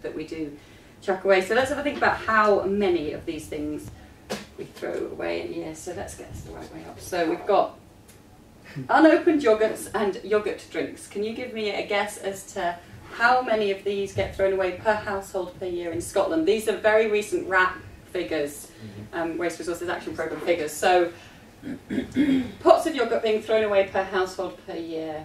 that we do chuck away. So let's have a think about how many of these things we throw away in a year. So let's get this the right way up. So we've got unopened yogurts and yogurt drinks. Can you give me a guess as to how many of these get thrown away per household per year in Scotland? These are very recent RAP figures, Waste Resources Action Programme figures. So pots of yogurt being thrown away per household per year.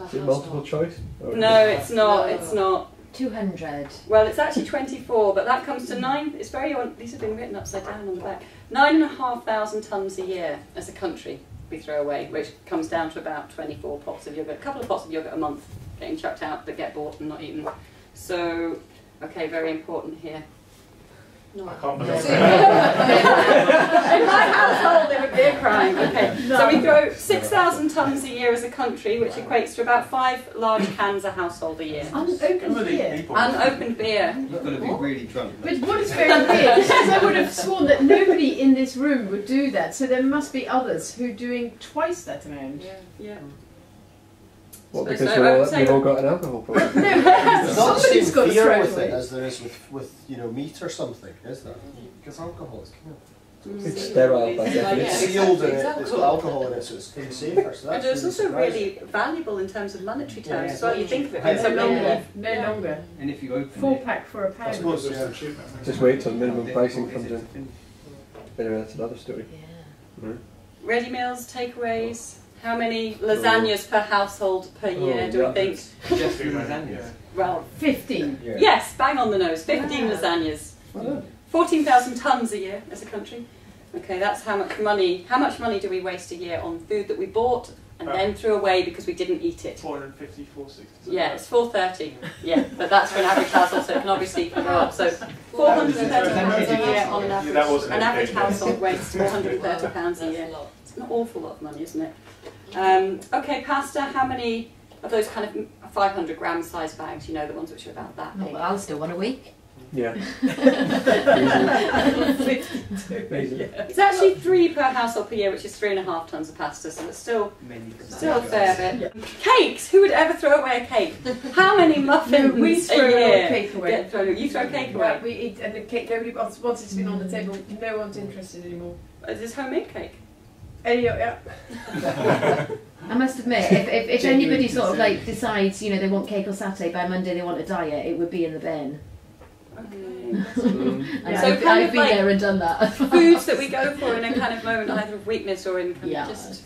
Is it multiple choice? No, it's not. No. It's not. 200. Well, it's actually 24, but that comes to 9. It's very. These have been written upside down on the back. 9,500 tonnes a year as a country we throw away, which comes down to about 24 pots of yogurt. A couple of pots of yogurt a month getting chucked out that get bought and not eaten. So, okay, very important here. No. I can't believe In my household, it would be a crime. Okay, so we throw 6,000 tonnes a year as a country, which equates to about 5 large cans a household a year. Unopened beer. Unopened beer. You've got to be really drunk. But what is very weird is I would have sworn that nobody in this room would do that, so there must be others who are doing twice that amount. Yeah. What, because we've all got an alcohol problem? No, There's not the somebody's same got to fear throw with it it away. as there is with meat or something, is there? Because alcohol is kind of It's sterile by definition. it's sealed in it, it's got alcohol in it, so it's kind of safer. So And that's it's also surprising. really valuable in terms of monetary terms Yeah. as well. You think of it No being so longer. No longer. And if you open 4-pack for a I pound. suppose, Just wait till minimum pricing comes in. Anyway, that's another story. Yeah. ready meals, takeaways. How many lasagnas per household per year do we think? Just lasagna. Well, 15. Yeah. yes, bang on the nose. 15 lasagnas. 14,000 tonnes a year as a country. Okay, that's how much money. How much money do we waste a year on food that we bought and then threw away because we didn't eat it? 450, 460. Yeah, it's 430. Yeah, but that's for an average household, so it can obviously go up. So 430 pounds a year on an average. That wasn't An average educated. household wastes 430 pounds a year. It's an awful lot of money, isn't it? Okay, pasta. How many of those kind of 500 gram size bags? You know, the ones which are about that Oh, big. well, I'll still want a week. Yeah. It's actually 3 per household per year, which is 3.5 tons of pasta. So it's still a fair bit. Cakes. Who would ever throw away a cake? How many muffins We a throw year cake away. get thrown? You throw cake Right, away. we eat, and the cake, nobody, once it's been on the table, no one's interested anymore. Is this homemade cake? Yeah. I must admit, if anybody sort of like decides, you know, they want cake on Saturday, by Monday they want a diet, it would be in the bin. Okay. And So I've kind of been like there and done that. Foods that we go for in a kind of moment either of weakness or in kind Yeah. of just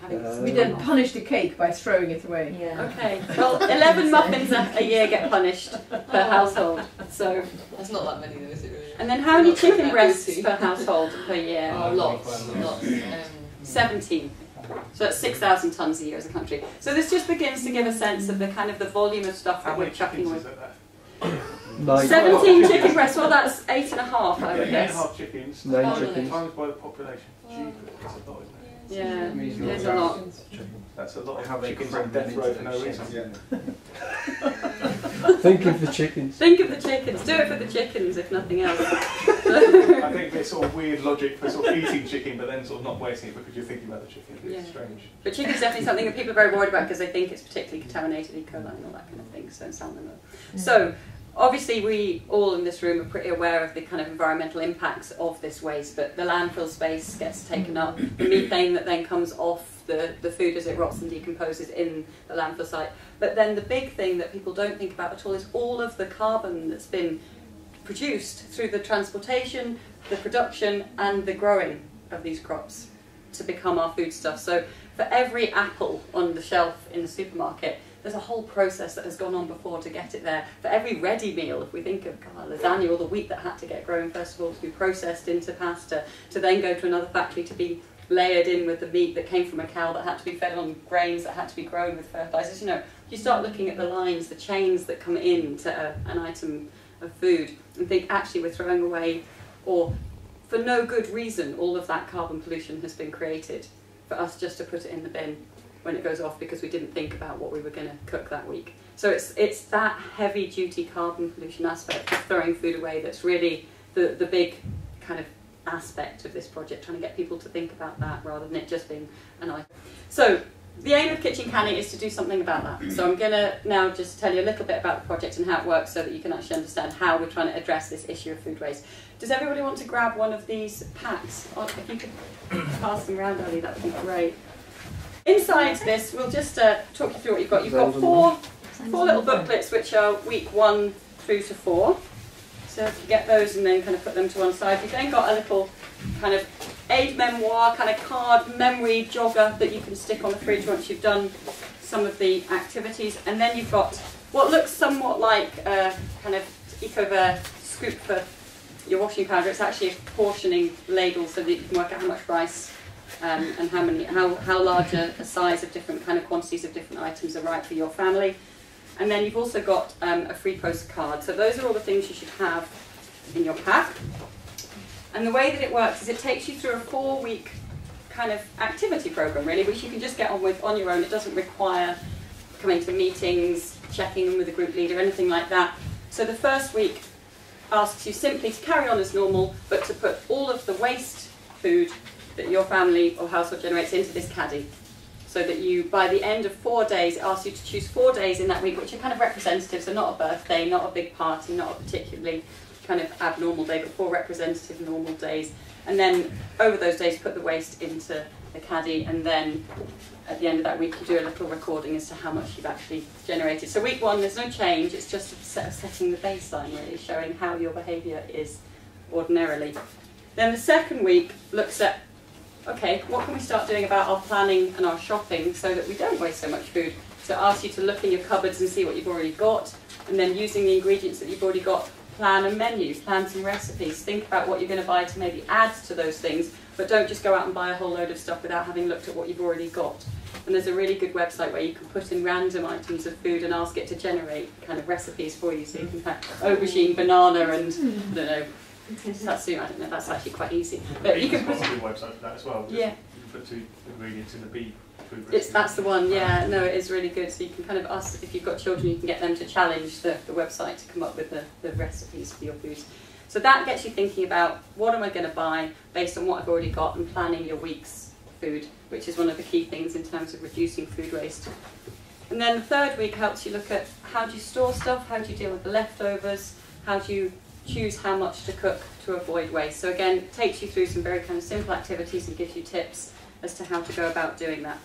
having. We then punish the cake by throwing it away. Yeah. Okay. Well, 11 muffins a year get punished per household. So. That's not that many though, is it really? And then how many Not sure chicken about breasts Lucy. per household per year? Oh, lots. 17. So that's 6,000 tonnes a year as a country. So this just begins to give a sense of the kind of the volume of stuff that How we're many chucking chickens with. is that? 17 chicken breasts. Well, that's 8.5, I would guess. 8.5 chickens. 9 chickens. Times by the population. Jeez, that's a lot, isn't it? Yeah, there's a lot. That's a lot of chickens on death row for no reason. Think of the chickens. Think of the chickens. Do it for the chickens, if nothing else. I think there's sort of weird logic for sort of eating chicken, but then sort of not wasting it because you're thinking about the chicken. It's strange. But chicken's definitely something that people are very worried about because they think it's particularly contaminated, E. coli and all that kind of thing, so salmonella. So, obviously we all in this room are pretty aware of the kind of environmental impacts of this waste, but the landfill space gets taken up, the methane that then comes off the food as it rots and decomposes in the landfill site. But then the big thing that people don't think about at all is all of the carbon that's been produced through the transportation, the production and the growing of these crops to become our foodstuff. So for every apple on the shelf in the supermarket, there's a whole process that has gone on before to get it there. For every ready meal, if we think of lasagna, all the wheat that had to get grown first of all to be processed into pasta, to then go to another factory to be layered in with the meat that came from a cow that had to be fed on grains that had to be grown with fertilizers. You know, you start looking at the lines, the chains that come into an item of food and think actually we're throwing away, or for no good reason, all of that carbon pollution has been created for us just to put it in the bin when it goes off because we didn't think about what we were going to cook that week. So it's that heavy duty carbon pollution aspect of throwing food away that's really the big kind of aspect of this project, trying to get people to think about that rather than it just being an item. So the aim of Kitchen Canny is to do something about that. So I'm going to now just tell you a little bit about the project and how it works so that you can actually understand how we're trying to address this issue of food waste. Does everybody want to grab one of these packs? Or if you could pass them around, Ellie, that would be great. Inside this, we'll just talk you through what you've got. You've got four little booklets which are week 1 through to 4. So if you get those and then kind of put them to one side, you've then got a little kind of aid memoir, kind of card, memory jogger that you can stick on the fridge once you've done some of the activities. And then you've got what looks somewhat like a kind of Ecovert scoop for your washing powder. It's actually a portioning ladle so that you can work out how much rice and how large a size of different kind of quantities of different items are right for your family. And then you've also got a free postcard. So those are all the things you should have in your pack. And the way that it works is it takes you through a 4-week kind of activity program, really, which you can just get on with on your own. It doesn't require coming to meetings, checking in with a group leader, anything like that. So the first week asks you simply to carry on as normal, but to put all of the waste food that your family or household generates into this caddy. So that you, by the end of 4 days, it asks you to choose 4 days in that week, which are kind of representative, so not a birthday, not a big party, not a particularly kind of abnormal day, but 4 representative normal days. And then over those days put the waste into the caddy, and then at the end of that week you do a little recording as to how much you've actually generated. So week 1 there's no change, it's just setting the baseline, really, showing how your behaviour is ordinarily. Then the second week looks at, okay, what can we start doing about our planning and our shopping so that we don't waste so much food? So it asks you to look in your cupboards and see what you've already got, and then using the ingredients that you've already got, plan a menu, plan some recipes, think about what you're going to buy to maybe add to those things, but don't just go out and buy a whole load of stuff without having looked at what you've already got. And there's a really good website where you can put in random items of food and ask it to generate kind of recipes for you, so you can have aubergine, banana, and I don't know, satsuma. I don't know, that's actually quite easy. But you can put a good website for that as well. Yeah. You can put 2 ingredients in the bee food recipe. That's the one, yeah. No, it is really good. So you can kind of ask, if you've got children, you can get them to challenge the website to come up with the recipes for your foods. So that gets you thinking about, what am I going to buy based on what I've already got, and planning your week's food, which is one of the key things in terms of reducing food waste. And then the third week helps you look at, how do you store stuff, how do you deal with the leftovers, how do you choose how much to cook to avoid waste. So again, it takes you through some very kind of simple activities and gives you tips as to how to go about doing that.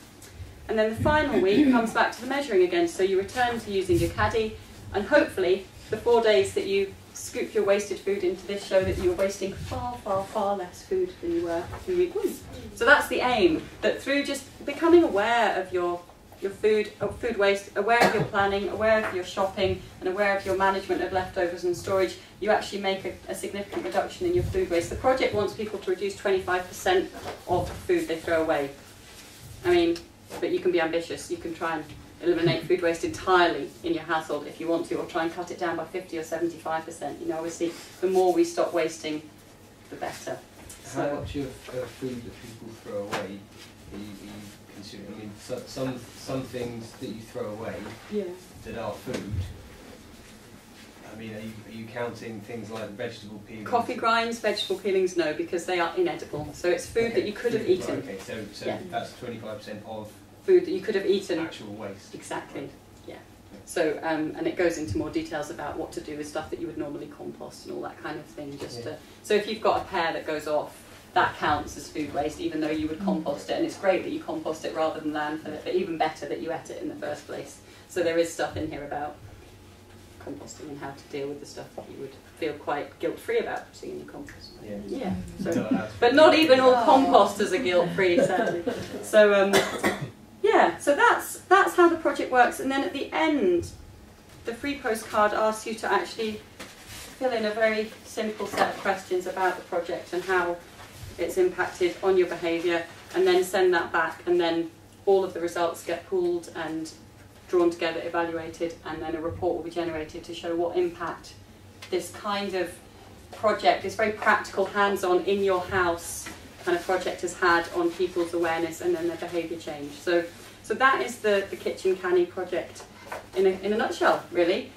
And then the final week comes back to the measuring again. So you return to using your caddy, and hopefully the 4 days that you scoop your wasted food into this show that you're wasting far, far, far less food than you were in week 1. So that's the aim, that through just becoming aware of your food waste, aware of your planning, aware of your shopping, and aware of your management of leftovers and storage, you actually make a significant reduction in your food waste. The project wants people to reduce 25% of the food they throw away. I mean, but you can be ambitious. You can try and eliminate food waste entirely in your household if you want to, or try and cut it down by 50 or 75%. You know, obviously, the more we stop wasting, the better. How much of food that people throw away are you consuming? I mean, some things that you throw away that are food. I mean, are you counting things like vegetable peelings? Coffee grinds, vegetable peelings, no, because they are inedible. So it's food that you could have eaten. Right, okay, so that's 25% of food that you could have eaten. Actual waste. Exactly. Yeah. So and it goes into more details about what to do with stuff that you would normally compost and all that kind of thing. So if you've got a pear that goes off, that counts as food waste, even though you would compost it. And it's great that you compost it rather than landfill it, but even better that you ate it in the first place. So there is stuff in here about composting and how to deal with the stuff that you would feel quite guilt-free about putting in your compost. Yeah. So, but not even all composters are guilt-free, sadly. So yeah, so that's how the project works. And then at the end, the free postcard asks you to actually fill in a very simple set of questions about the project and how it's impacted on your behaviour, and then send that back, and then all of the results get pooled and drawn together, evaluated, and then a report will be generated to show what impact this kind of project, this very practical, hands-on, in your house kind of project has had on people's awareness and then their behaviour change. So that is the Kitchen Canny project in a nutshell, really.